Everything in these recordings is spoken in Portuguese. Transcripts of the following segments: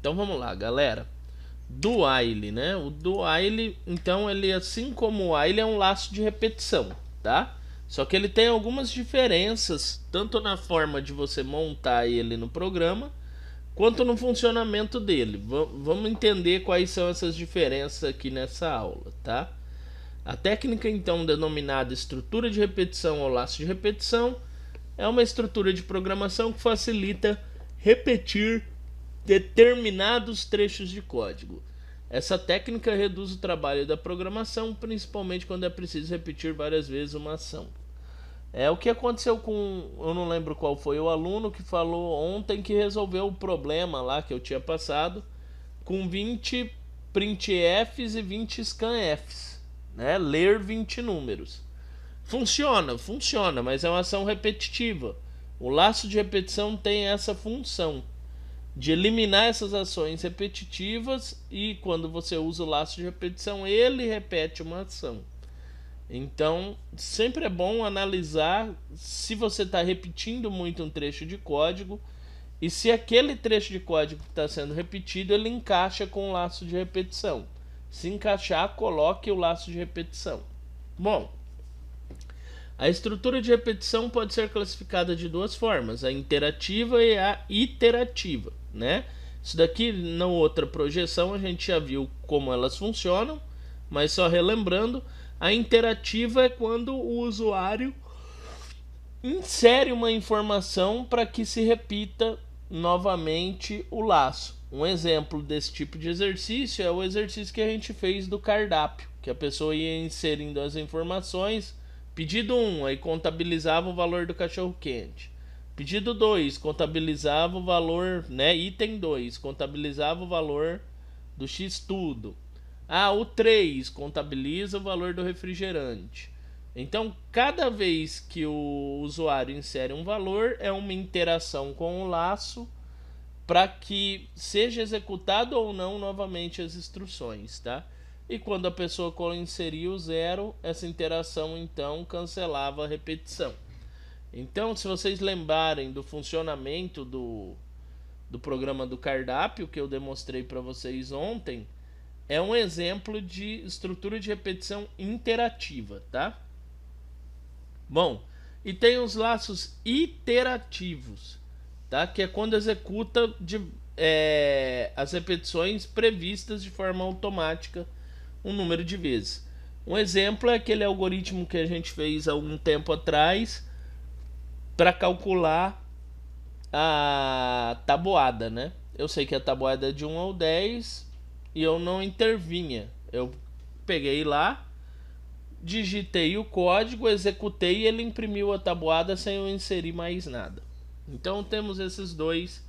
Então vamos lá, galera. Do while, né? O do while, então ele, assim como o while, é um laço de repetição, tá? Só que ele tem algumas diferenças, tanto na forma de você montar ele no programa, quanto no funcionamento dele. Vamos entender quais são essas diferenças aqui nessa aula, tá? A técnica, então, denominada estrutura de repetição ou laço de repetição, é uma estrutura de programação que facilita repetir determinados trechos de código. Essa técnica reduz o trabalho da programação, principalmente quando é preciso repetir várias vezes uma ação. É o que aconteceu com, eu não lembro qual foi o aluno que falou ontem que resolveu o problema lá que eu tinha passado com 20 printfs e 20 scanfs, né? Ler 20 números. Funciona, mas é uma ação repetitiva. O laço de repetição tem essa função de eliminar essas ações repetitivas, e quando você usa o laço de repetição, ele repete uma ação. Então, sempre é bom analisar se você está repetindo muito um trecho de código e se aquele trecho de código que está sendo repetido ele encaixa com o laço de repetição. Se encaixar, coloque o laço de repetição. Bom, a estrutura de repetição pode ser classificada de duas formas, a interativa e a iterativa, né? Isso daqui na outra projeção a gente já viu como elas funcionam, mas só relembrando, a interativa é quando o usuário insere uma informação para que se repita novamente o laço. Um exemplo desse tipo de exercício é o exercício que a gente fez do cardápio, que a pessoa ia inserindo as informações. Pedido 1, aí contabilizava o valor do cachorro quente. Pedido 2, contabilizava o valor, né? Item 2, contabilizava o valor do X tudo. O 3 contabiliza o valor do refrigerante. Então, cada vez que o usuário insere um valor, é uma interação com o laço para que seja executado ou não novamente as instruções, tá? E quando a pessoa inseria o 0, essa interação então cancelava a repetição. Então, se vocês lembrarem do funcionamento do programa do cardápio que eu demonstrei para vocês ontem, é um exemplo de estrutura de repetição interativa, tá? Bom, e tem os laços iterativos, tá? Que é quando executa as repetições previstas de forma automática um número de vezes. Um exemplo é aquele algoritmo que a gente fez há algum tempo atrás para calcular a tabuada, né? Eu sei que a tabuada é de 1 ao 10 e eu não intervinha. Eu peguei lá, digitei o código, executei e ele imprimiu a tabuada sem eu inserir mais nada. Então temos esses dois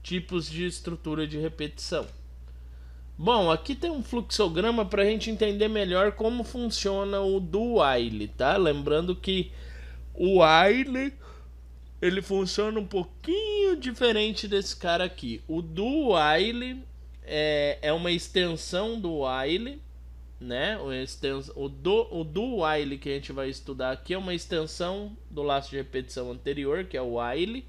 tipos de estrutura de repetição. Bom, aqui tem um fluxograma para a gente entender melhor como funciona o do while, tá? Lembrando que o while ele funciona um pouquinho diferente desse cara aqui. O do while é uma extensão do while, né? O do while que a gente vai estudar aqui é uma extensão do laço de repetição anterior, que é o while.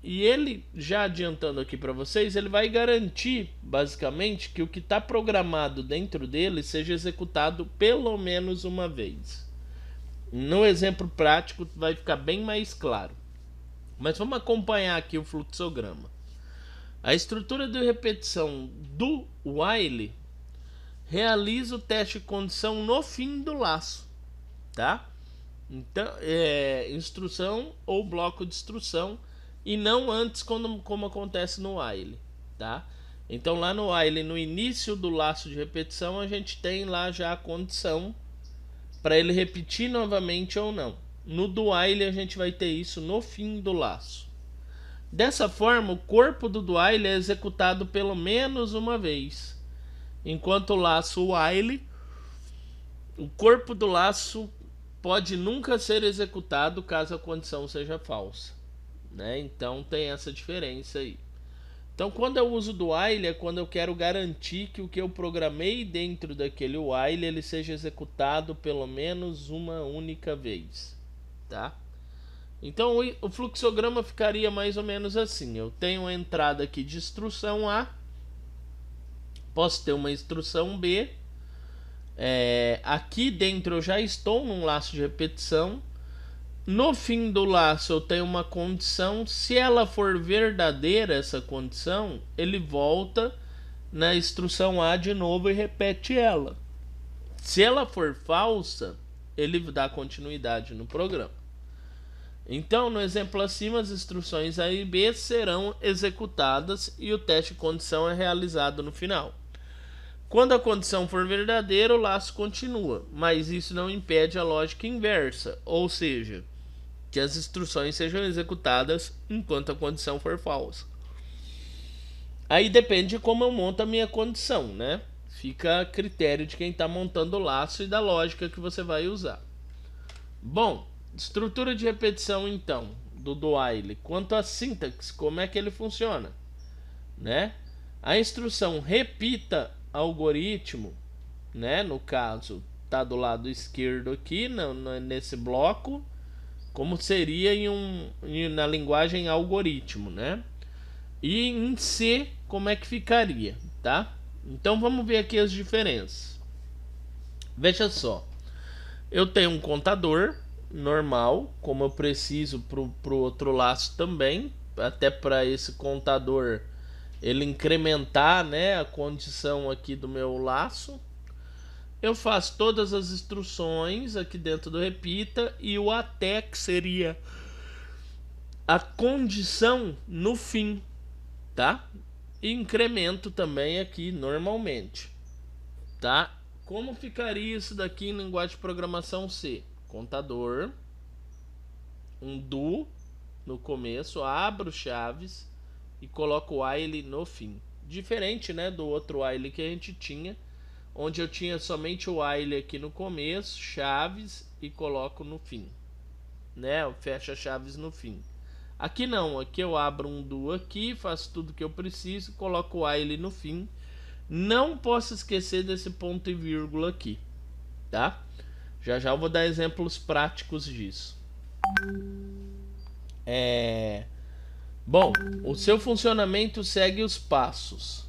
E ele, já adiantando aqui para vocês, ele vai garantir basicamente que o que está programado dentro dele seja executado pelo menos uma vez. No exemplo prático vai ficar bem mais claro. Mas vamos acompanhar aqui o fluxograma. A estrutura de repetição do while realiza o teste de condição no fim do laço, tá? Então, instrução ou bloco de instrução e não antes, como acontece no while, tá? Então lá no while, no início do laço de repetição, a gente tem lá já a condição para ele repetir novamente ou não. No do while a gente vai ter isso no fim do laço. Dessa forma, o corpo do while é executado pelo menos uma vez, enquanto o laço while, o corpo do laço pode nunca ser executado caso a condição seja falsa, né? Então tem essa diferença aí. Então quando eu uso do while é quando eu quero garantir que o que eu programei dentro daquele while ele seja executado pelo menos uma única vez, tá? Então o fluxograma ficaria mais ou menos assim. Eu tenho a entrada aqui de instrução A, posso ter uma instrução B. Aqui dentro eu já estou num laço de repetição. No fim do laço eu tenho uma condição. Se ela for verdadeira, essa condição, ele volta na instrução A de novo e repete ela. Se ela for falsa, ele dá continuidade no programa. Então, no exemplo acima, as instruções A e B serão executadas e o teste de condição é realizado no final. Quando a condição for verdadeira, o laço continua, mas isso não impede a lógica inversa, ou seja, que as instruções sejam executadas enquanto a condição for falsa. Aí depende de como eu monto a minha condição, né? Fica a critério de quem está montando o laço e da lógica que você vai usar. Bom, estrutura de repetição então do while. Quanto à sintaxe, como é que ele funciona, né? A instrução repita algoritmo, né? No caso, tá do lado esquerdo aqui, nesse bloco, como seria na linguagem algoritmo, né? E em C, como é que ficaria, tá? Então vamos ver aqui as diferenças. Veja só, eu tenho um contador normal, como eu preciso pro outro laço também, até para esse contador ele incrementar, né, a condição aqui do meu laço. Eu faço todas as instruções aqui dentro do repita e o até, que seria a condição no fim, tá? E incremento também aqui normalmente, tá? Como ficaria isso daqui em linguagem de programação C? Contador, um do no começo, abro chaves e coloco o while no fim. Diferente, né, do outro while que a gente tinha, onde eu tinha somente o while aqui no começo, chaves, e coloco no fim, né? Eu fecho as chaves no fim. Aqui não, aqui eu abro um do aqui, faço tudo que eu preciso, coloco o while no fim. Não posso esquecer desse ponto e vírgula aqui, tá? Já já eu vou dar exemplos práticos disso. Bom, o seu funcionamento segue os passos.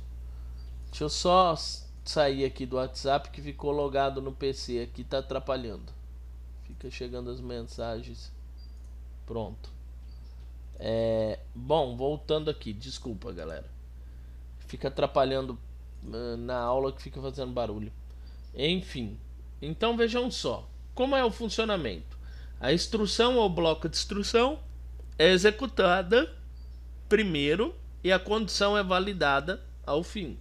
Deixa eu só sair aqui do WhatsApp que ficou logado no PC aqui, tá atrapalhando. Fica chegando as mensagens. Pronto. Bom, voltando aqui, desculpa galera. Fica atrapalhando na aula que fica fazendo barulho. Enfim, então vejam só. Como é o funcionamento? A instrução ou bloco de instrução é executada primeiro e a condição é validada ao fim.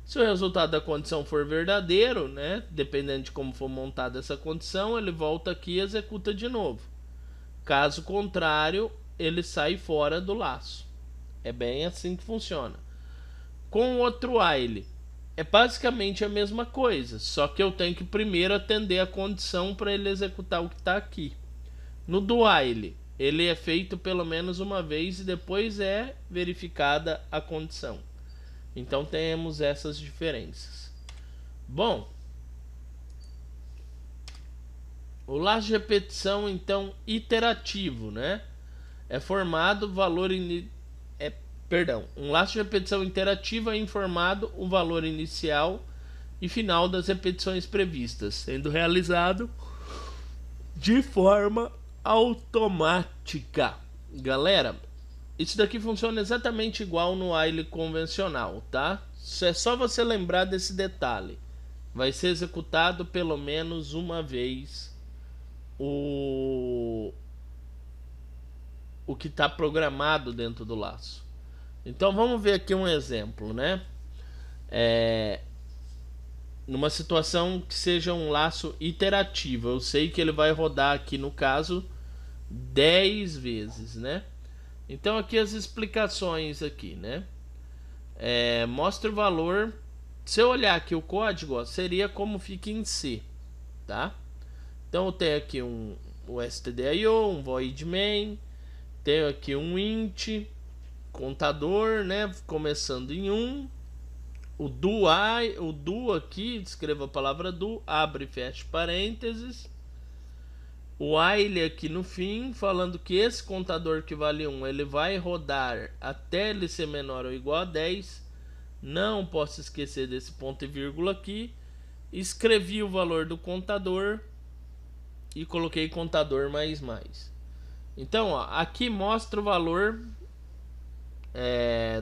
Se o resultado da condição for verdadeiro, né, dependendo de como for montada essa condição, ele volta aqui e executa de novo. Caso contrário, ele sai fora do laço. É bem assim que funciona. Com o outro while, é basicamente a mesma coisa, só que eu tenho que primeiro atender a condição para ele executar o que está aqui. No do while, ele é feito pelo menos uma vez e depois é verificada a condição. Então temos essas diferenças. Bom, o laço de repetição então iterativo, né? É formado valor um laço de repetição interativa é informado o valor inicial e final das repetições previstas, sendo realizado de forma automática. Galera, isso daqui funciona exatamente igual no while convencional, tá? É só você lembrar desse detalhe. Vai ser executado pelo menos uma vez o que está programado dentro do laço. Então vamos ver aqui um exemplo, né? Numa situação que seja um laço iterativo, eu sei que ele vai rodar aqui no caso 10 vezes, né? Então aqui as explicações aqui, né? Mostra o valor. Se eu olhar aqui o código, ó, seria como fica em C, tá? Então eu tenho aqui um stdio, um void main, tenho aqui um int, contador, né? Começando em 1. O do aqui, escreva a palavra do, abre e fecha parênteses. o while aqui no fim, falando que esse contador que vale 1, ele vai rodar até ele ser menor ou igual a 10. Não posso esquecer desse ponto e vírgula aqui. Escrevi o valor do contador e coloquei contador mais mais. Então, ó, aqui mostra o valor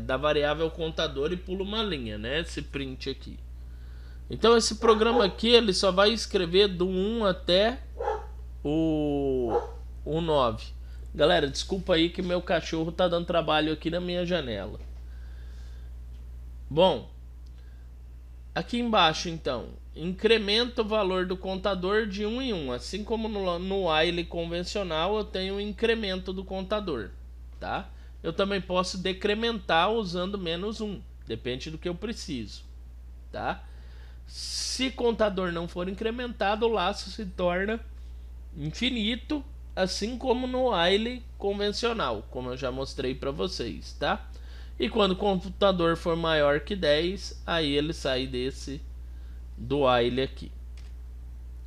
da variável contador e pula uma linha, né? Esse print aqui. Então esse programa aqui ele só vai escrever do 1 até o 9. Galera, desculpa aí que meu cachorro tá dando trabalho aqui na minha janela. Bom, aqui embaixo então, incrementa o valor do contador de 1 em 1. Assim como no while convencional eu tenho um incremento do contador, tá? Eu também posso decrementar usando menos 1, depende do que eu preciso, tá? Se contador não for incrementado, o laço se torna infinito, assim como no while convencional, como eu já mostrei para vocês, tá? E quando o contador for maior que 10, aí ele sai do while aqui.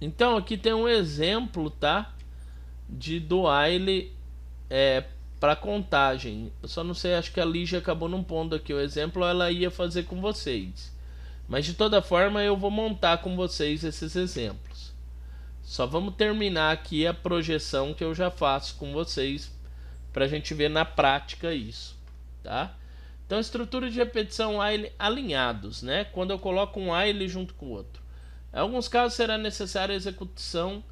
Então aqui tem um exemplo, tá? Do while para contagem. Eu só não sei, acho que a Lígia acabou não pondo aqui o exemplo, ela ia fazer com vocês. Mas de toda forma eu vou montar com vocês esses exemplos. Só vamos terminar aqui a projeção que eu já faço com vocês para a gente ver na prática isso, tá? Então estrutura de repetição while alinhados, né? Quando eu coloco um while junto com o outro. Em alguns casos será necessária a execução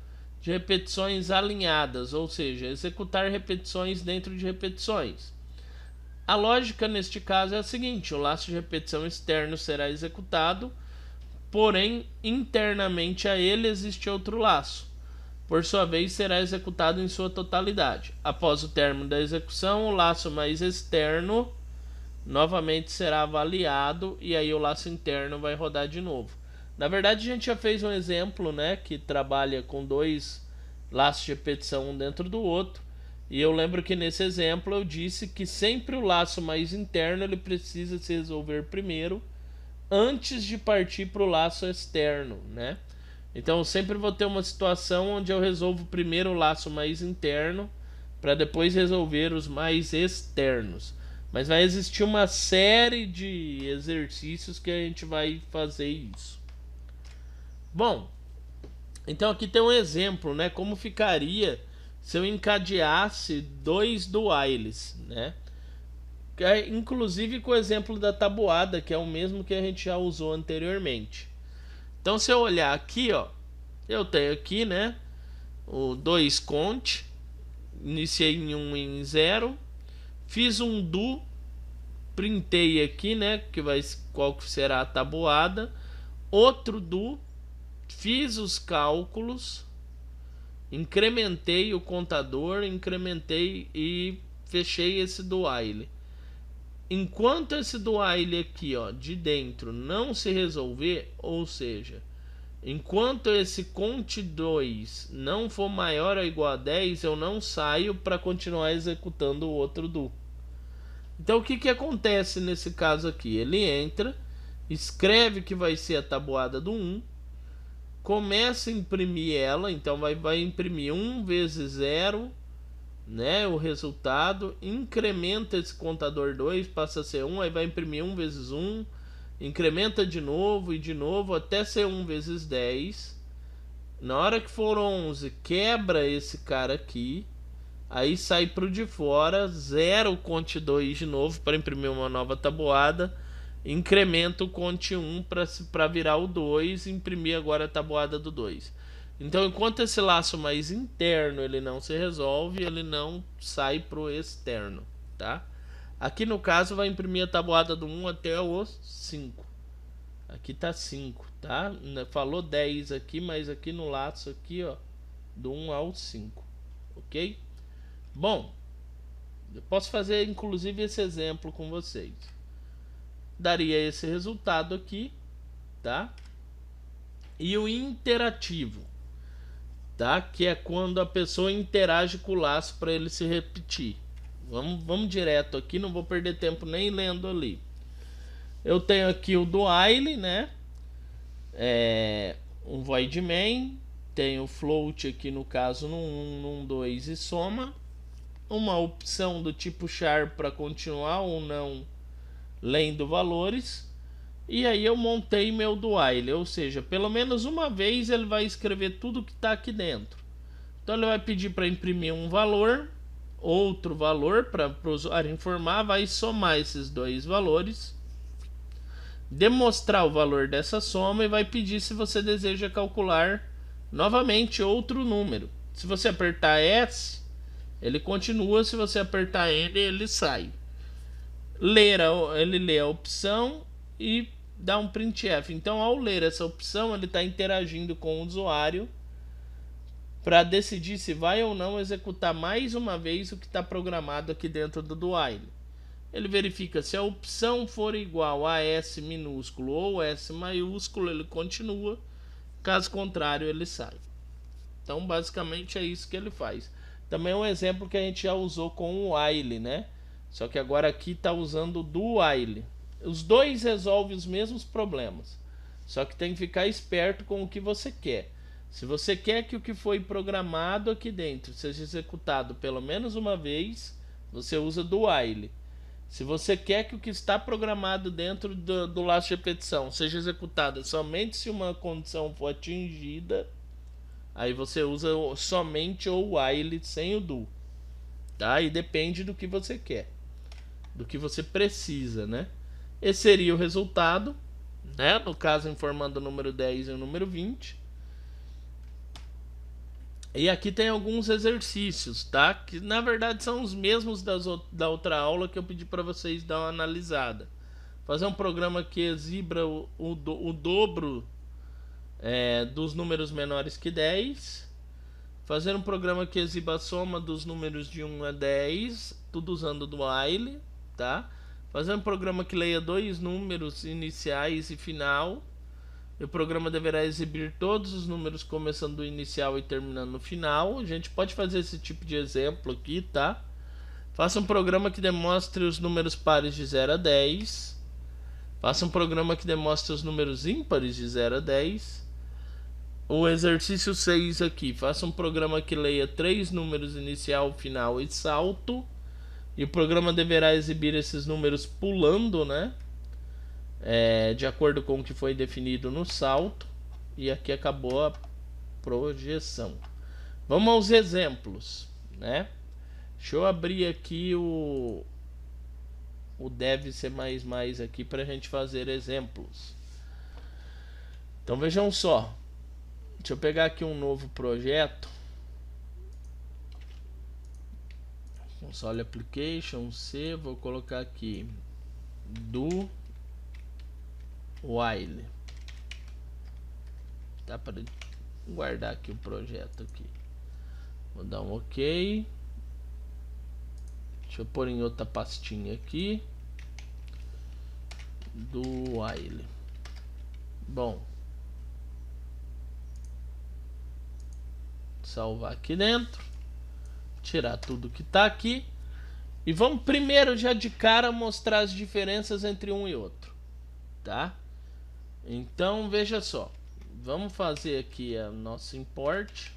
de repetições alinhadas, ou seja, executar repetições dentro de repetições. A lógica neste caso é a seguinte: o laço de repetição externo será executado, porém internamente a ele existe outro laço. Por sua vez, será executado em sua totalidade. Após o término da execução, o laço mais externo novamente será avaliado e aí o laço interno vai rodar de novo. Na verdade, a gente já fez um exemplo, né, que trabalha com dois laços de repetição um dentro do outro. E eu lembro que nesse exemplo eu disse que sempre o laço mais interno ele precisa se resolver primeiro, antes de partir para o laço externo, né? Então eu sempre vou ter uma situação onde eu resolvo primeiro o laço mais interno, para depois resolver os mais externos. Mas vai existir uma série de exercícios que a gente vai fazer isso. Bom, então aqui tem um exemplo, né? Como ficaria se eu encadeasse dois do whiles, né? Inclusive com o exemplo da tabuada, que é o mesmo que a gente já usou anteriormente. Então se eu olhar aqui, ó, eu tenho aqui, né, o 2 cont, iniciei em 1 em 0, fiz um do, printei aqui, né, qual que será a tabuada, outro do, fiz os cálculos, incrementei o contador, incrementei e fechei esse do while. Enquanto esse do while aqui, ó, de dentro não se resolver, ou seja, enquanto esse cont 2 não for maior ou igual a 10, eu não saio para continuar executando o outro do. Então o que acontece nesse caso aqui? Ele entra, escreve que vai ser a tabuada do 1, começa a imprimir ela, então vai imprimir 1 vezes 0, né, o resultado, incrementa esse contador 2, passa a ser 1, aí vai imprimir 1 vezes 1, incrementa de novo e de novo até ser 1 vezes 10. Na hora que for 11, quebra esse cara aqui, aí sai pro de fora, 0 cont 2 de novo para imprimir uma nova tabuada, incrementa o cont 1 para virar o 2 e imprimir agora a tabuada do 2. Então enquanto esse laço mais interno ele não se resolve, ele não sai pro externo, tá? Aqui no caso vai imprimir a tabuada do 1 até o 5. Aqui tá 5, tá? Falou 10 aqui, mas aqui no laço aqui, ó, do 1 ao 5, ok? Bom, eu posso fazer inclusive esse exemplo com vocês. Daria esse resultado aqui, tá? E o interativo, tá? Que é quando a pessoa interage com o laço para ele se repetir. Vamos direto aqui, não vou perder tempo nem lendo ali. Eu tenho aqui o do while, né? Um void main, tem o float aqui no caso no 1, no 2 e soma. Uma opção do tipo char para continuar ou não lendo valores. E aí eu montei meu do while, ou seja, pelo menos uma vez ele vai escrever tudo que está aqui dentro. Então ele vai pedir para imprimir um valor, outro valor para o usuário informar, vai somar esses dois valores, demonstrar o valor dessa soma e vai pedir se você deseja calcular novamente outro número. Se você apertar S, ele continua, se você apertar N, ele sai. Ele lê a opção e dá um printf. Então, ao ler essa opção, ele está interagindo com o usuário para decidir se vai ou não executar mais uma vez o que está programado aqui dentro do while. Ele verifica se a opção for igual a S minúsculo ou S maiúsculo, ele continua. Caso contrário, ele sai. Então, basicamente é isso que ele faz. Também é um exemplo que a gente já usou com o while, né? Só que agora aqui está usando o do while. Os dois resolvem os mesmos problemas. Só que tem que ficar esperto com o que você quer. Se você quer que o que foi programado aqui dentro seja executado pelo menos uma vez, você usa do while. Se você quer que o que está programado dentro do laço de repetição seja executado somente se uma condição for atingida, aí você usa somente o while sem o do. Tá? E depende do que você quer, do que você precisa, né? Esse seria o resultado, né? No caso, informando o número 10 e o número 20. E aqui tem alguns exercícios, tá? Que na verdade são os mesmos da outra aula que eu pedi para vocês dar uma analisada. Fazer um programa que exiba o dobro dos números menores que 10. Fazer um programa que exiba a soma dos números de 1 a 10, tudo usando do while, tá? Fazer um programa que leia dois números iniciais e final. E o programa deverá exibir todos os números começando do inicial e terminando no final. A gente pode fazer esse tipo de exemplo aqui, tá? Faça um programa que demonstre os números pares de 0 a 10. Faça um programa que demonstre os números ímpares de 0 a 10. O exercício 6 aqui. Faça um programa que leia 3 números inicial, final e salto. E o programa deverá exibir esses números pulando, né? De acordo com o que foi definido no salto. E aqui acabou a projeção. Vamos aos exemplos, né? Deixa eu abrir aqui o dev C++ aqui para a gente fazer exemplos. Então vejam só. Deixa eu pegar aqui um novo projeto. Console Application C, vou colocar aqui do while. Tá, para guardar aqui o projeto aqui. Vou dar um OK. Deixa eu pôr em outra pastinha aqui. Do while. Bom. Salvar aqui dentro. Tirar tudo que tá aqui. E vamos primeiro já de cara mostrar as diferenças entre um e outro. Tá? Então veja só. Vamos fazer aqui a nossa import,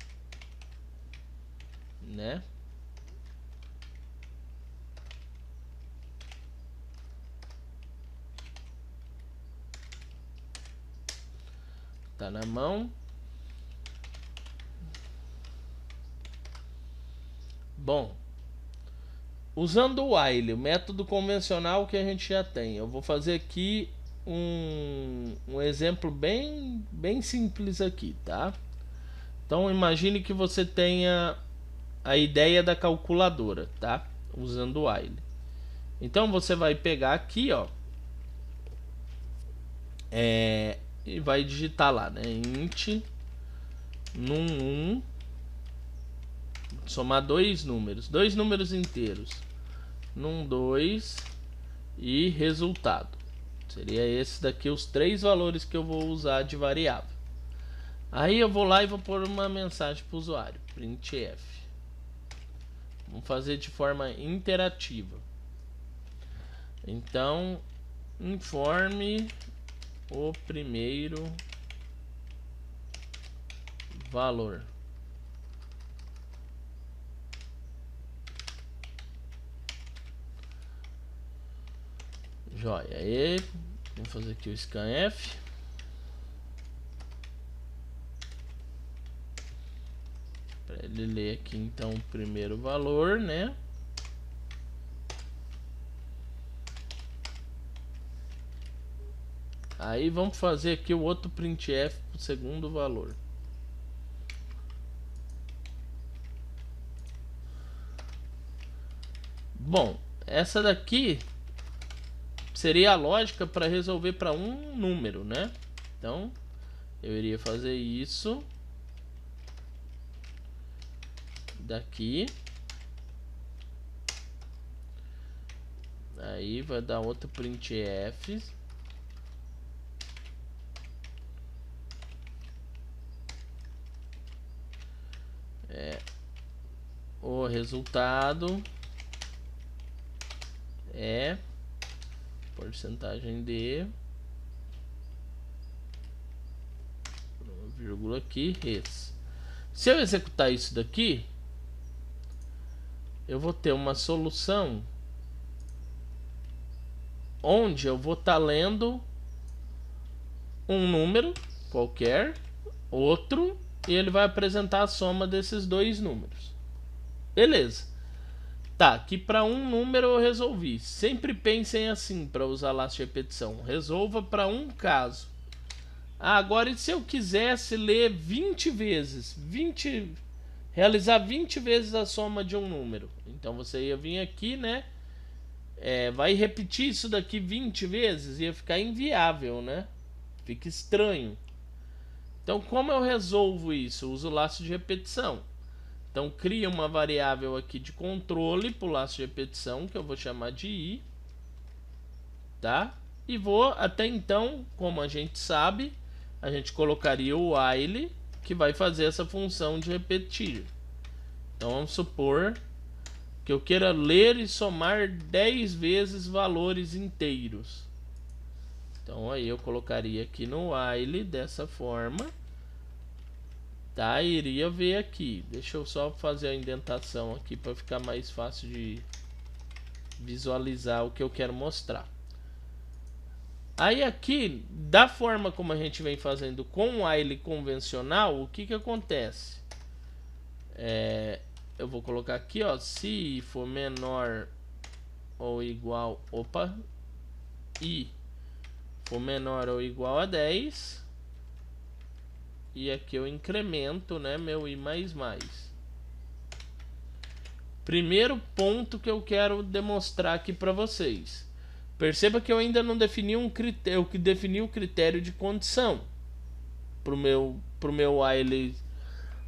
né? Tá na mão. Bom, usando o while, o método convencional que a gente já tem, eu vou fazer aqui um exemplo bem simples aqui, tá? Então imagine que você tenha a ideia da calculadora, tá? Usando o while. Então você vai pegar aqui, ó, e vai digitar lá, né? Int num1, somar dois números inteiros, num2 e resultado. Seria esse daqui os três valores que eu vou usar de variável. Aí eu vou lá e vou pôr uma mensagem para o usuário, printf. Vamos fazer de forma interativa. Então, informe o primeiro valor. Joia. Aí, vamos fazer aqui o scanf. Para ele ler aqui então o primeiro valor, né? Aí vamos fazer aqui o outro printf para o segundo valor. Bom, essa daqui seria a lógica para resolver para um número, né? Então, eu iria fazer isso daqui. Aí vai dar outro printf. O resultado é porcentagem de vírgula aqui res. Se eu executar isso daqui, eu vou ter uma solução onde eu vou estar lendo um número qualquer, outro, e ele vai apresentar a soma desses dois números. Beleza. Tá, aqui para um número eu resolvi. Sempre pensem assim para usar laço de repetição. Resolva para um caso. Agora, e se eu quisesse ler 20 vezes? Realizar 20 vezes a soma de um número. Então você ia vir aqui, né? Vai repetir isso daqui 20 vezes? Ia ficar inviável, né? Fica estranho. Então, como eu resolvo isso? Eu uso o laço de repetição. Então, cria uma variável aqui de controle para o laço de repetição, que eu vou chamar de i. Tá? E vou, até então, como a gente sabe, a gente colocaria o while, que vai fazer essa função de repetir. Então, vamos supor que eu queira ler e somar 10 vezes valores inteiros. Então, aí eu colocaria aqui no while dessa forma. Tá, iria ver aqui. Deixa eu só fazer a indentação aqui para ficar mais fácil de visualizar o que eu quero mostrar. Aí aqui, da forma como a gente vem fazendo com o while convencional, o que que acontece? Eu vou colocar aqui, ó, se for menor ou igual, i for menor ou igual a 10, e aqui eu incremento, né, meu i mais mais. Primeiro ponto que eu quero demonstrar aqui para vocês. Perceba que eu ainda não defini um critério, que defini o critério de condição pro meu while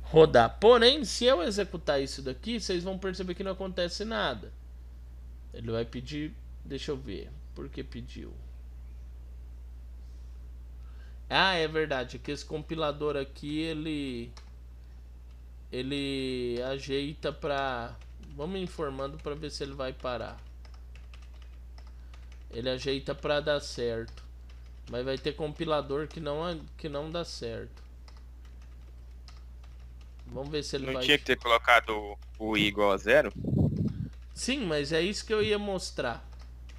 rodar. Porém, se eu executar isso daqui, vocês vão perceber que não acontece nada. Ele vai pedir, deixa eu ver, por que pediu? Ah, é verdade, que esse compilador aqui, ele ajeita pra... Vamos informando para ver se ele vai parar. Ele ajeita para dar certo. Mas vai ter compilador que não dá certo. Vamos ver se ele vai... Não tinha que ter colocado o i igual a 0? Sim, mas é isso que eu ia mostrar.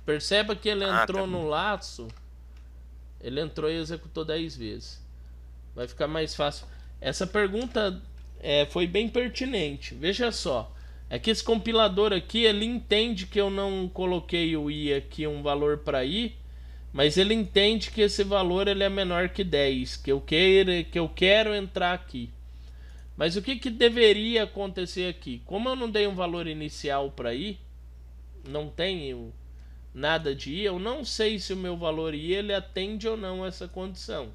Perceba que ele entrou no laço. Ele entrou e executou 10 vezes. Vai ficar mais fácil. Essa pergunta foi bem pertinente. Veja só. É que esse compilador aqui, ele entende que eu não coloquei o i aqui, um valor para i. Mas ele entende que esse valor ele é menor que 10. Que eu quero entrar aqui. Mas o que deveria acontecer aqui? Como eu não dei um valor inicial para i, não tenho nada de i, eu não sei se o meu valor i ele atende ou não essa condição.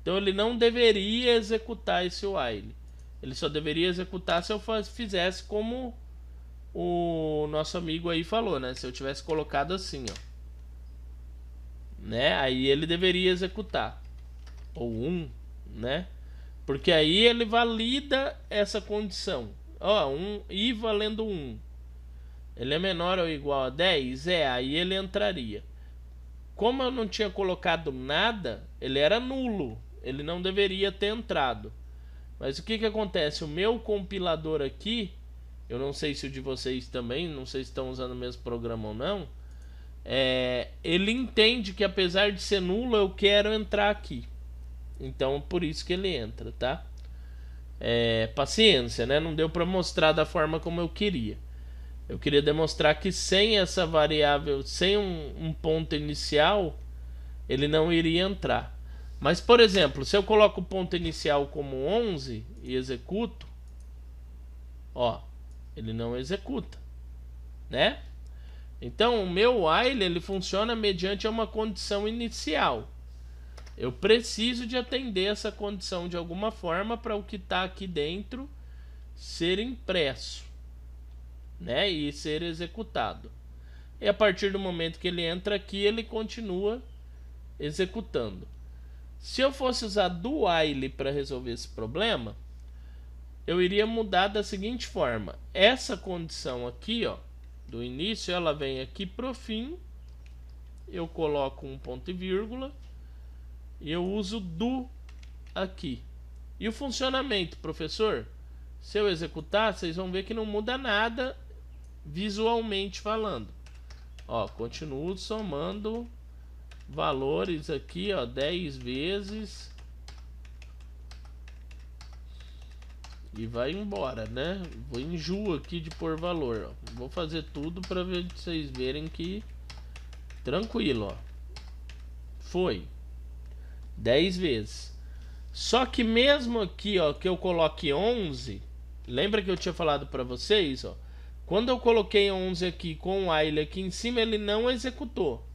Então ele não deveria executar esse while. Ele só deveria executar se eu fizesse como o nosso amigo aí falou, né? Se eu tivesse colocado assim, ó, né? Aí ele deveria executar. Ou 1, né? Porque aí ele valida essa condição. Ó, i valendo 1. Ele é menor ou igual a 10? Aí ele entraria. Como eu não tinha colocado nada, ele era nulo. Ele não deveria ter entrado. Mas o que acontece? O meu compilador aqui, eu não sei se o de vocês também, não sei se estão usando o mesmo programa ou não, ele entende que apesar de ser nulo, eu quero entrar aqui. Então por isso que ele entra, tá? Paciência, né? Não deu para mostrar da forma como eu queria. Eu queria demonstrar que sem essa variável, sem um ponto inicial, ele não iria entrar. Mas, por exemplo, se eu coloco o ponto inicial como 11 e executo, ó, ele não executa, né? Então, o meu while ele funciona mediante uma condição inicial. Eu preciso de atender essa condição de alguma forma para o que está aqui dentro ser impresso, né? E ser executado. E a partir do momento que ele entra aqui, ele continua executando. Se eu fosse usar do while para resolver esse problema, eu iria mudar da seguinte forma: essa condição aqui, ó, do início, ela vem aqui pro fim, eu coloco um ponto e vírgula e eu uso do aqui. E o funcionamento, professor? Se eu executar, vocês vão ver que não muda nada visualmente falando. Ó, continuo somando valores aqui, ó, 10 vezes e vai embora, né? Vou enjoo aqui de pôr valor, ó. Vou fazer tudo para vocês verem que tranquilo, ó. Foi 10 vezes. Só que mesmo aqui, ó, que eu coloque 11, lembra que eu tinha falado para vocês, ó, quando eu coloquei 11 aqui com o while aqui em cima, ele não executou.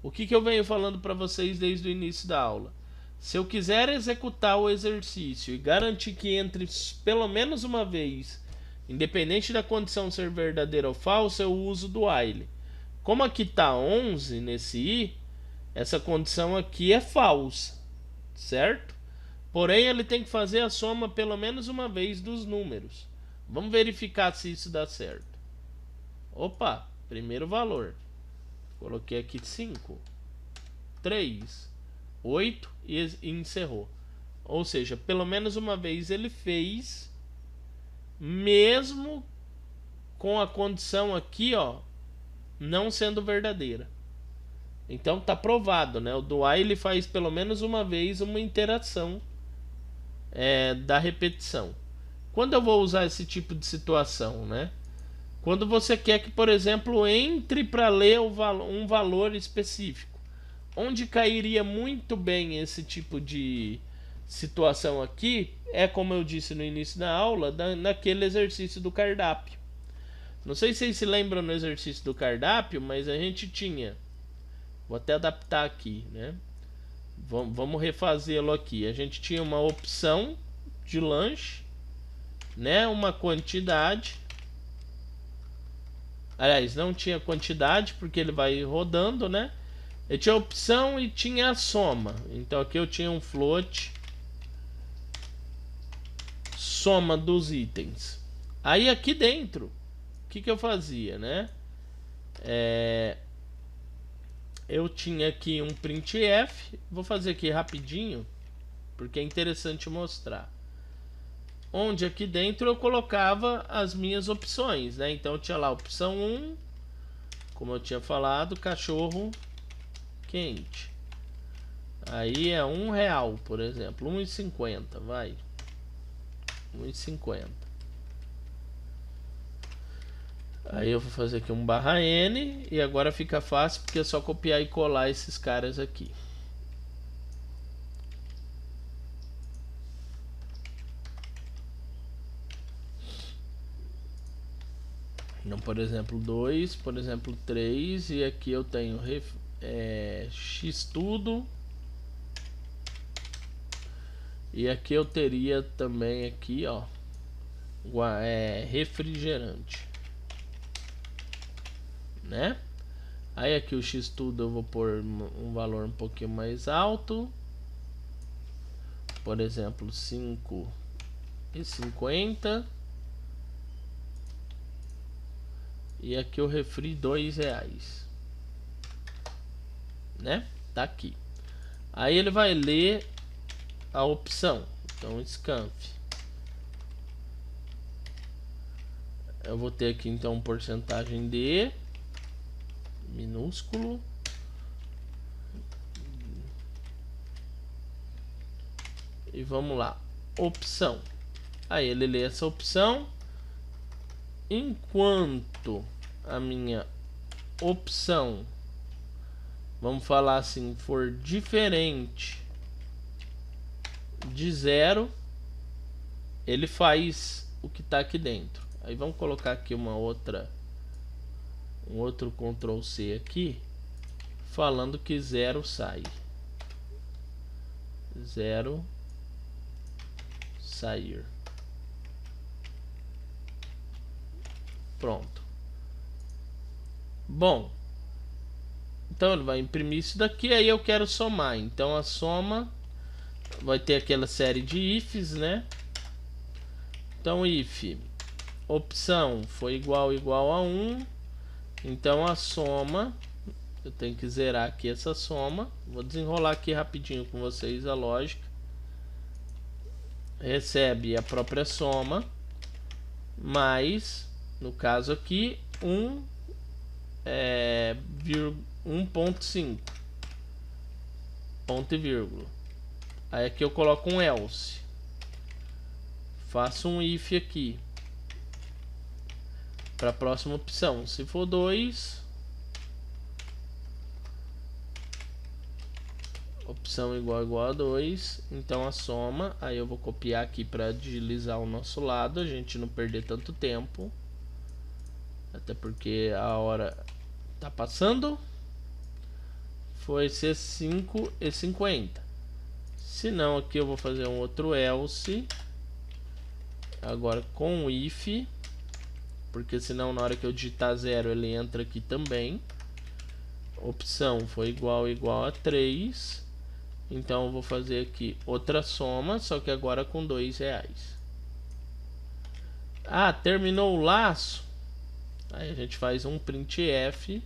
O que eu venho falando para vocês desde o início da aula? Se eu quiser executar o exercício e garantir que entre pelo menos uma vez, independente da condição ser verdadeira ou falsa, eu uso do while. Como aqui está 11 nesse i, essa condição aqui é falsa, certo? Porém, ele tem que fazer a soma pelo menos uma vez dos números. Vamos verificar se isso dá certo. Opa, primeiro valor. Coloquei aqui 5, 3, 8 e encerrou. Ou seja, pelo menos uma vez ele fez, mesmo com a condição aqui, ó, não sendo verdadeira. Então tá provado, né? O do while faz pelo menos uma vez uma interação da repetição. Quando eu vou usar esse tipo de situação, né? Quando você quer que, por exemplo, entre para ler um valor específico. Onde cairia muito bem esse tipo de situação aqui é, como eu disse no início da aula, naquele exercício do cardápio. Não sei se vocês se lembram no exercício do cardápio, mas a gente tinha... Vou até adaptar aqui, né? Vamos refazê-lo aqui. A gente tinha uma opção de lanche, né? Uma quantidade. Aliás, não tinha quantidade porque ele vai rodando, né? Eu tinha a opção e tinha a soma. Então aqui eu tinha um float, soma dos itens. Aí aqui dentro, o que eu fazia, né? Eu tinha aqui um printf. Vou fazer aqui rapidinho, porque é interessante mostrar. Onde aqui dentro eu colocava as minhas opções, né? Então eu tinha lá a opção 1, como eu tinha falado, cachorro quente. Aí é R$1, por exemplo, 1,50, vai. 1,50. Aí eu vou fazer aqui um /n e agora fica fácil porque é só copiar e colar esses caras aqui. Então, por exemplo, 2, por exemplo, 3, e aqui eu tenho x tudo. E aqui eu teria também aqui, ó, refrigerante, né? Aí aqui o x tudo eu vou pôr um valor um pouquinho mais alto. Por exemplo, 5,50. E aqui o refri R$2, né? Tá aqui. Aí ele vai ler a opção. Então scanf Eu vou ter aqui então porcentagem de minúsculo. E vamos lá, opção. Aí ele lê essa opção. Enquanto a minha opção, vamos falar assim, for diferente de 0, ele faz o que está aqui dentro. Aí vamos colocar aqui um outro Ctrl C aqui, falando que 0 sai. 0 sair. Pronto. Bom, então ele vai imprimir isso daqui. Aí eu quero somar. Então a soma vai ter aquela série de ifs, né? Então if opção foi igual a 1. Então a soma, eu tenho que zerar aqui essa soma. Vou desenrolar aqui rapidinho com vocês a lógica. Recebe a própria soma mais, no caso aqui, 1.5 ponto e vírgula. Aí aqui eu coloco um else, faço um if aqui para a próxima opção. Se for 2, opção igual a 2, então a soma, aí eu vou copiar aqui para agilizar o nosso lado, a gente não perder tanto tempo, até porque a hora tá passando. Foi ser 5,50. Se não, aqui eu vou fazer um outro else, agora com if, porque senão na hora que eu digitar 0 ele entra aqui também. Opção foi igual a 3. Então eu vou fazer aqui outra soma, só que agora com R$2. Ah, terminou o laço. Aí a gente faz um printf.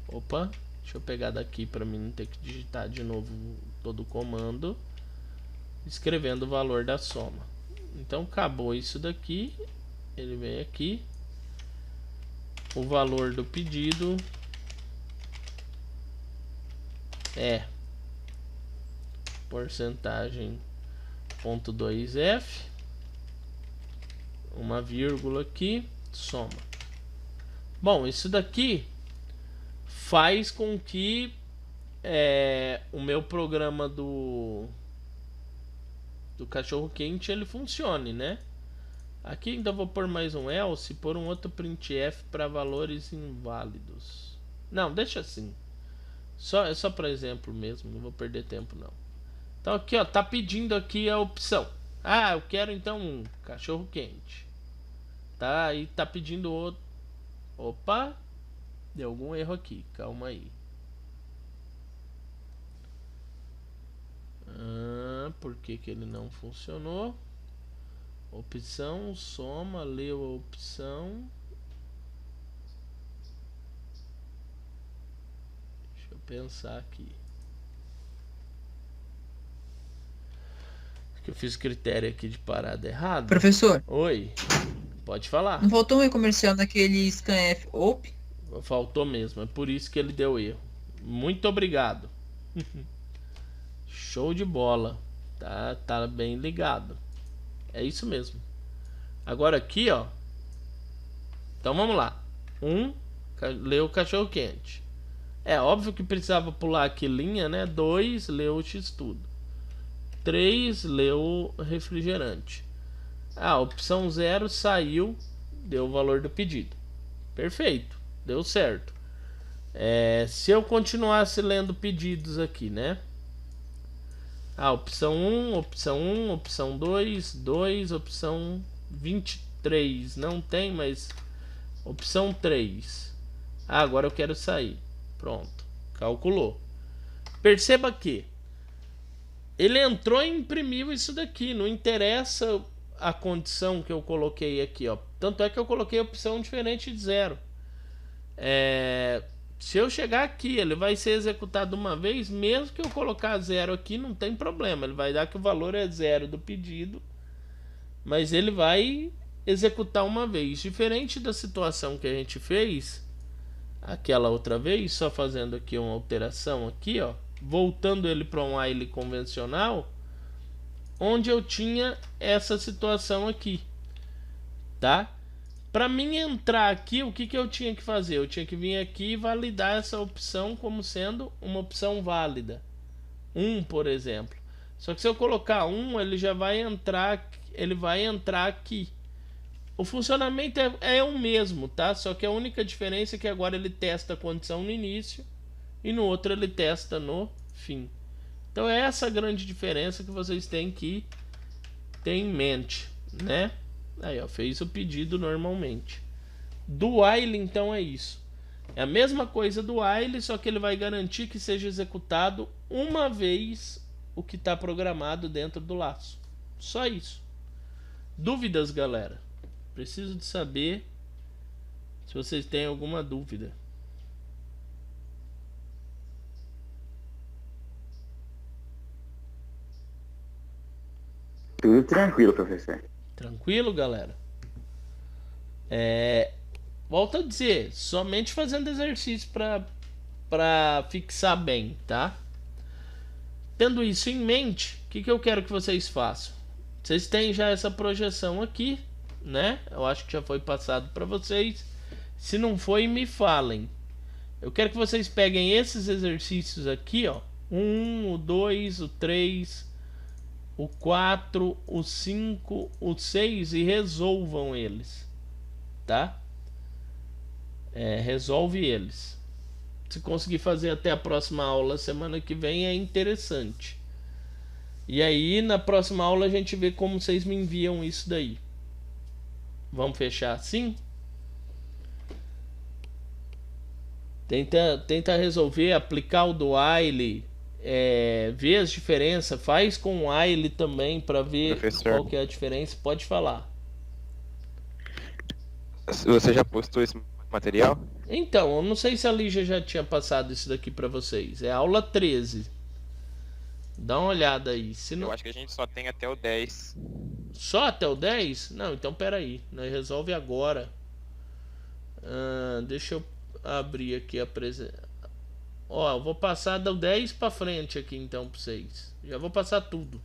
Opa, deixa eu pegar daqui para mim não ter que digitar de novo todo o comando, escrevendo o valor da soma. Então acabou isso daqui. Ele vem aqui. O valor do pedido é porcentagem .2f, uma vírgula aqui, soma. Bom, isso daqui faz com que o meu programa do cachorro quente ele funcione, né? Aqui ainda vou pôr mais um else, pôr um outro printf para valores inválidos. Não, deixa assim. É só para exemplo mesmo, não vou perder tempo não. Então aqui ó, tá pedindo aqui a opção. Ah, eu quero então um cachorro quente. Tá, aí tá pedindo outro. Opa, deu algum erro aqui, calma aí. Por que ele não funcionou? Opção, soma, leu a opção. Deixa eu pensar aqui. Que eu fiz critério aqui de parada errado. Professor, Oi, pode falar. não faltou um erro comercial naquele scanf op? Faltou mesmo, é por isso que ele deu erro. Muito obrigado. Show de bola. Tá bem ligado. É isso mesmo. Agora aqui, ó. Então vamos lá. Leu o cachorro quente. É óbvio que precisava pular aqui linha, né? 2, leu o x tudo. 3, leu o refrigerante. Opção 0 saiu, deu o valor do pedido. Perfeito, deu certo. Se eu continuasse lendo pedidos aqui, né? Opção 1, opção 1, opção 2, 2, opção 23. Não tem, mas opção 3. Agora eu quero sair. Pronto, calculou. Perceba que ele entrou e imprimiu isso daqui. Não interessa a condição que eu coloquei aqui, ó. Tanto é que eu coloquei a opção diferente de 0. Se eu chegar aqui, ele vai ser executado uma vez. Mesmo que eu colocar 0 aqui, não tem problema. Ele vai dar que o valor é 0 do pedido, mas ele vai executar uma vez. Diferente da situação que a gente fez aquela outra vez, só fazendo aqui uma alteração aqui, ó, voltando ele para um while convencional, onde eu tinha essa situação aqui, tá? Para mim entrar aqui, o que eu tinha que fazer? Eu tinha que vir aqui e validar essa opção como sendo uma opção válida. 1, por exemplo. Só que se eu colocar 1, ele já vai entrar, ele vai entrar aqui. O funcionamento é o mesmo, tá? Só que a única diferença é que agora ele testa a condição no início e no outro ele testa no fim. Então é essa a grande diferença que vocês têm que ter em mente, né? Aí, ó, fez o pedido normalmente. Do while, então, é isso. É a mesma coisa do while, só que ele vai garantir que seja executado uma vez o que está programado dentro do laço. Só isso. Dúvidas, galera? Preciso de saber se vocês têm alguma dúvida. Tudo tranquilo, professor. Tranquilo, galera? Volto a dizer, somente fazendo exercício para fixar bem, tá? Tendo isso em mente, o que eu quero que vocês façam? Vocês têm já essa projeção aqui, né? Eu acho que já foi passado para vocês. Se não foi, me falem. Eu quero que vocês peguem esses exercícios aqui, ó. O 1, o 2, o 3, o 4, o 5, o 6 e resolvam eles, tá? Resolve eles. Se conseguir fazer até a próxima aula semana que vem é interessante. E aí na próxima aula a gente vê como vocês me enviam isso daí. Vamos fechar assim? Tenta resolver, aplicar o do while, ver as diferenças, faz com o while também para ver qual que é a diferença. Pode falar. Você já postou esse material? Então, eu não sei se a Lígia já tinha passado isso daqui para vocês. É aula 13. Dá uma olhada aí. Se não... Eu acho que a gente só tem até o 10. Só até o 10? Não, então peraí. Nós resolve agora. Deixa eu abrir aqui a presença. Ó, eu vou passar do 10 para frente aqui então para vocês. Já vou passar tudo.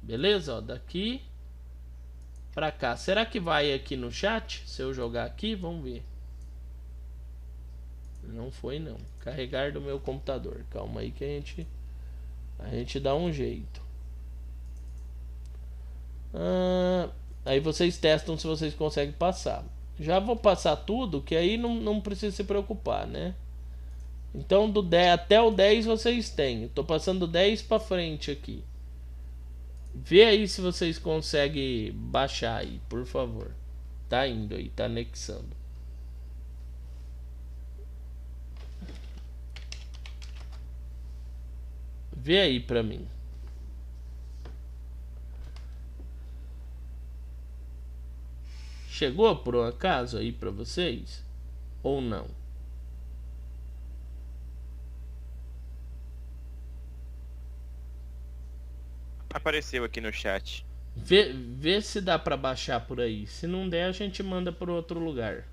Beleza? Ó, daqui para cá. Será que vai aqui no chat? Se eu jogar aqui, vamos ver. Não foi não. Carregar do meu computador. Calma aí que a gente dá um jeito. Aí vocês testam se vocês conseguem passar. Já vou passar tudo, que aí não precisa se preocupar, né? Então do 10 até o 10 vocês têm. Eu tô passando 10 para frente aqui. Vê aí se vocês conseguem baixar aí, por favor. Tá indo aí, tá anexando. Vê aí pra mim. Chegou por um acaso aí pra vocês? Ou não? Apareceu aqui no chat. Vê se dá pra baixar por aí. Se não der, a gente manda pro outro lugar.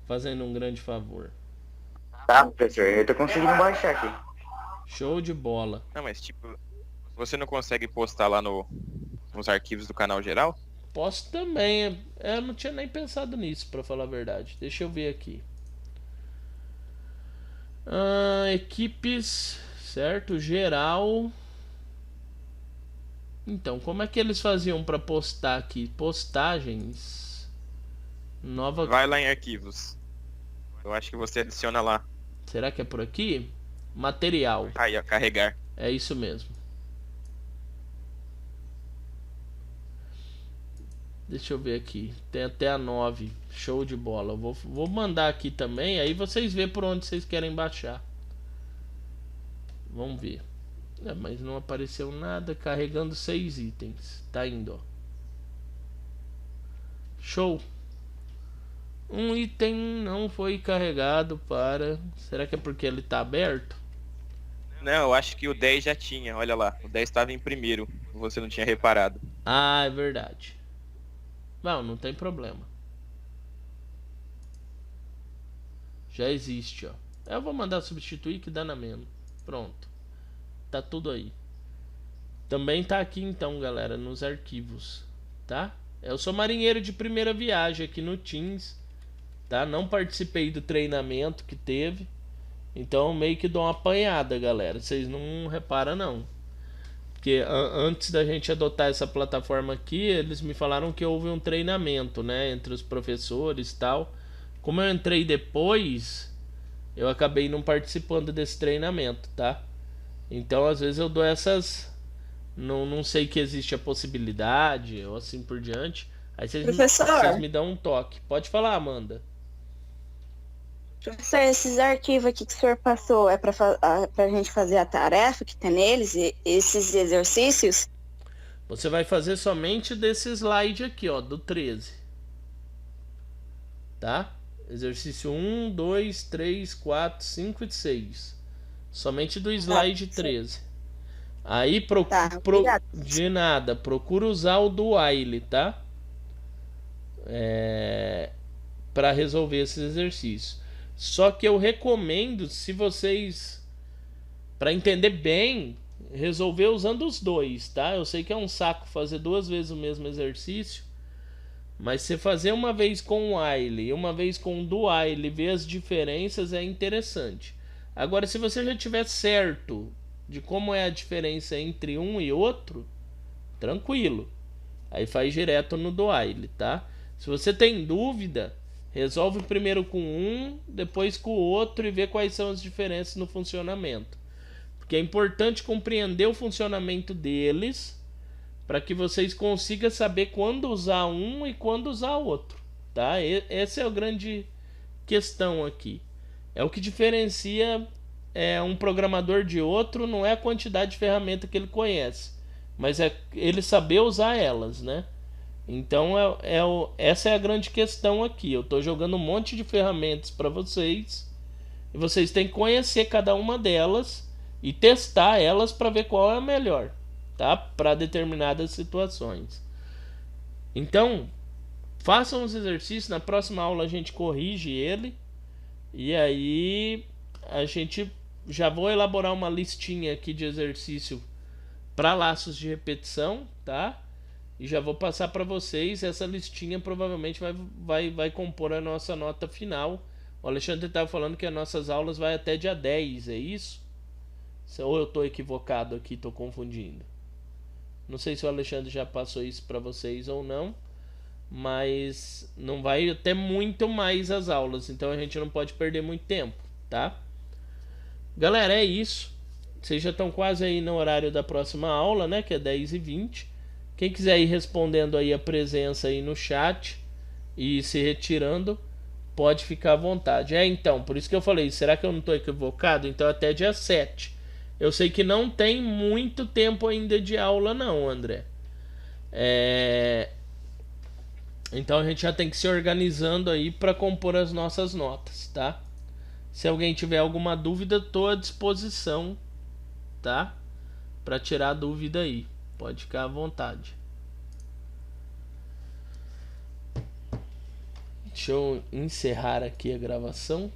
Fazendo um grande favor. Tá, professor, eu tô conseguindo baixar aqui. Show de bola. Não, mas tipo, você não consegue postar lá nos arquivos do canal geral? Posso também. Eu não tinha nem pensado nisso, pra falar a verdade. Deixa eu ver aqui. Equipes, certo? Geral. Então, como é que eles faziam pra postar aqui? Postagens. Nova. Vai lá em arquivos. Eu acho que você adiciona lá. Será que é por aqui? Material. Aí, ó, carregar. É isso mesmo. Deixa eu ver aqui. Tem até a 9. Show de bola. Eu vou mandar aqui também. Aí vocês vê por onde vocês querem baixar. Vamos ver. Mas não apareceu nada. Carregando 6 itens. Tá indo, ó. Show. Um item não foi carregado para... Será que é porque ele tá aberto? Não, eu acho que o 10 já tinha. Olha lá. O 10 estava em primeiro. Você não tinha reparado. Ah, é verdade. Não tem problema. Já existe, ó. Eu vou mandar substituir que dá na mesma. Pronto. Tá tudo aí. Também tá aqui então, galera, nos arquivos, tá? Eu sou marinheiro de primeira viagem aqui no Teams, tá? Não participei do treinamento que teve. Então meio que dou uma apanhada, galera. Vocês não reparam não. Porque antes da gente adotar essa plataforma aqui, eles me falaram que houve um treinamento, né, entre os professores e tal. Como eu entrei depois, eu acabei não participando desse treinamento, tá? Então às vezes eu dou essas... Não sei que existe a possibilidade ou assim por diante. Aí vocês me dão um toque. Pode falar, Amanda. Professor, esses arquivos aqui que o senhor passou é pra gente fazer a tarefa que tem neles, e esses exercícios? Você vai fazer somente desse slide aqui, ó, do 13. Tá? Exercício 1, 2, 3, 4, 5 e 6. Somente do slide 13. Aí de nada, procura usar o do while, tá? Para resolver esses exercícios. Só que eu recomendo, se vocês, para entender bem, resolver usando os dois, tá? Eu sei que é um saco fazer 2 vezes o mesmo exercício, mas se fazer uma vez com o while e uma vez com o do while, ver as diferenças é interessante. Agora, se você já tiver certo de como é a diferença entre um e outro, tranquilo. Aí faz direto no do while, tá? Se você tem dúvida, resolve primeiro com um, depois com o outro e vê quais são as diferenças no funcionamento. Porque é importante compreender o funcionamento deles para que vocês consigam saber quando usar um e quando usar o outro, tá? Essa é a grande questão aqui. É o que diferencia um programador de outro, não é a quantidade de ferramenta que ele conhece, mas é ele saber usar elas, né? Então essa é a grande questão aqui. Eu estou jogando um monte de ferramentas para vocês e vocês têm que conhecer cada uma delas e testar elas para ver qual é a melhor, tá? Para determinadas situações. Então façam os exercícios. Na próxima aula a gente corrige ele e aí a gente já vou elaborar uma listinha aqui de exercício para laços de repetição, tá? E já vou passar para vocês. Essa listinha provavelmente vai compor a nossa nota final. O Alexandre estava falando que as nossas aulas vai até dia 10, é isso? Ou eu estou equivocado aqui, estou confundindo? Não sei se o Alexandre já passou isso para vocês ou não, mas não vai até muito mais as aulas, então a gente não pode perder muito tempo, tá? Galera, é isso. Vocês já estão quase aí no horário da próxima aula, né? Que é 10h20. Quem quiser ir respondendo aí a presença aí no chat e se retirando, pode ficar à vontade. Então, por isso que eu falei, será que eu não estou equivocado? Então até dia 7. Eu sei que não tem muito tempo ainda de aula não, André. Então a gente já tem que se organizando aí para compor as nossas notas, tá? Se alguém tiver alguma dúvida, estou à disposição, tá? Para tirar a dúvida aí. Pode ficar à vontade. Deixa eu encerrar aqui a gravação.